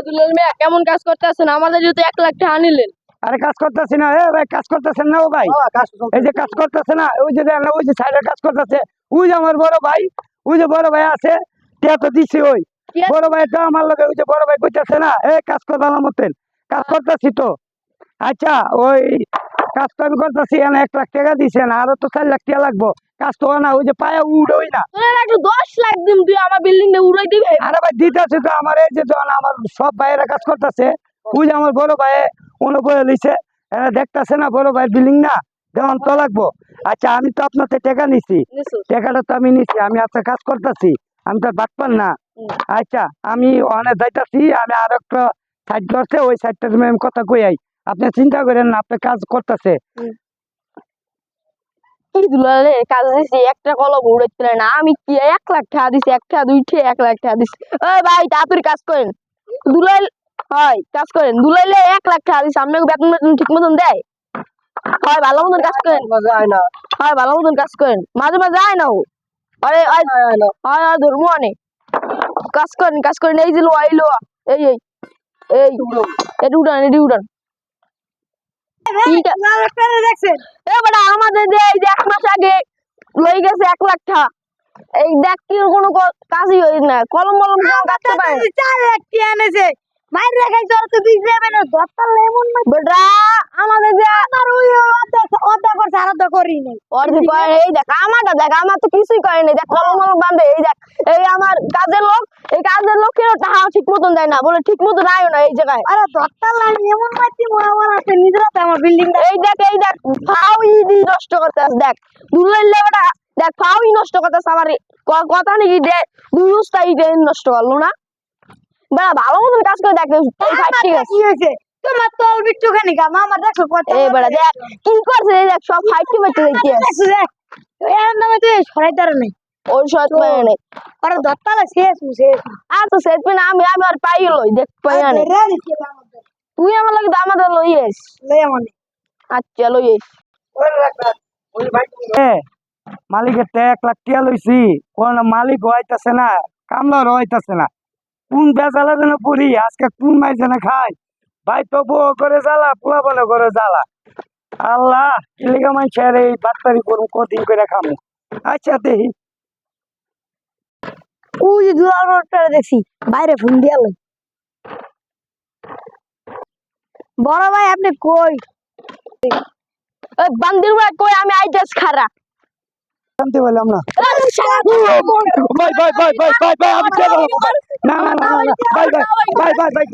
দুলাল মিয়া কেমন কাজ করতেছেন? আমাদের যেহেতু 1 লাখ টাকা নিলেন। আরে কাজ করতেছি না ভাই, কাজ করতেছেন না ও ভাই? এই যে কাজ করতেছে না, ওই যে দেখেন না, ওই যে সাইডে কাজ করতেছে, ওই যে আমার বড় ভাই, ওই যে বড় ভাই আছে, টিয়া তো দিছি ওই বড় ভাই তো আমার লগে, ওই যে বড় ভাই কইতাছে না, কাজ করবার মতেন কাজ করতেছি তো। আচ্ছা ওই কাজ তো আমি করতেছি, 1 লাখ টাকা দিছেন, আরো তো 4 লাখ টাকা লাগবো। কাজ তো না, ওই যে পায়া উড়োই না। তোরা একটু 10 লাখ দিন, তুই আমার বিল্ডিংটা উড়াই দিবি। আরে ভাই দিতেছে তো, আমার এই যে যখন আমার সব ভাইয়েরা কাজ করতেছে, ওই যে আমার বড় ভাই অনুবয়ে লইছে, এরা দেখতেছে না বড় ভাই বিল্ডিং না, দেওয়ান তো লাগবো। আচ্ছা আমি তো আপনার টাকা নিছি, টাকাটা তো আমি নিছি, আমি আপনার কাজ করতেছি, আমি তো বাটপার না। আচ্ছা আমি অনেক যাইতাছি, আমি আর একটা সাইড করছে, ওই সাইডটা তুমি আমি কথা কই আই, আপনি চিন্তা করেন না, আপনার কাজ করতেছে। কি দুলালে কাজ দিছি, একটা কলম উড়াইতে না। আমি কি 1 লাখ টাকা দিছি? একটা দুইটে 1 লাখ টাকা দিছি। ওই ভাই তাড়াতাড়ি কাজ করেন। দুলাল হয় কাজ করেন। দুলাইলে 1 লাখ টাকা দিছি, আপনাকে বেতন ঠিক মতন দেয়? হয় ভালো মতন কাজ করেন। হয় ভালো মতন কাজ করেন, মাঝে মাঝে যায় না ও। আরে হয় ধর্ম অনেক কাজ করেন, কাজ করেন। এই যে লো আইলো, এই এই এই এটি উড়ান, এটি উড়ান। আমাদের যে এই যে 1 মাস আগে লই গেছে 1 লাখ টাকা, এই দেখ কি কোনো কাজই হয় না, কলম মলম কাটতে পারে। 4 লাখ টাকা এনেছে মাইর রাখাই তোর তো বিজে বেনো দত্তা লেমন বেটা আমাদের যে আমার ওই অর্ধেক করছে আর অর্ধেক করি নাই। অর্ধেক করে, এই দেখ আমারটা দেখ, আমার তো কিছুই করে নাই। দেখ কলম মলম বান্ধে, এই দেখ এই আমার কাজের লোক, এই কাজের লোকের টাকা ঠিক মতন দেয় না, বলে ঠিক মতন আয়ো না এই জায়গায়। আরে দত্তা লাইন এমন মাইতি আমার আছে নিজের আমার বিল্ডিং। এই দেখ ফাউই নষ্ট করতেছ, দেখ দুলাইলে বেটা দেখ ফাউই নষ্ট করতেছ। আমার কথা নাকি দে দুস্তাই নষ্ট করলো না বেটা, ভালো মতন কাজ করে দেখ। ঠিক আছে কি হয়েছে তোমার তো বিট্টু খানি কাম আমার দেখো কত। এই বেটা দেখ কি করছে, এই দেখ সব ফাইটে ফাইটে দেখি দেখ এর নামে তুই সরাই তার নেই, ওই সৎ মানে নেই। আরে দত্তা লা শেষ আর তো সেট পেন আমি আর পাই লই, দেখ পাই না। তুই আমার লাগে দামাদা লইয়েস লে মানে। আচ্ছা লইয়েস। মালিকের 1 লাখ টাকা লইছি, কোন মালিক হইতাছে না, কামলার হইতাছে না, কোন বেজালা যেন পড়ি, আজকে কোন মাই যেন খাই। ভাই তো বউ করে জ্বালা, পোলা বলে করে জ্বালা। আল্লাহ এলাকা মানুষের এই বাটপারি করুন, কদিন করে খামো। আচ্ছা দেখি ওই যে দুলাল মোটরটা দেখছি বাইরে ফোন দিয়া লই। বড় ভাই আপনি কই? ওই বান্দির ভাই কই, আমি আইতাস খারা জানতে পারলাম না। ভাই ভাই ভাই ভাই ভাই ভাই আমি না না না না ভাই ভাই ভাই ভাই ভাই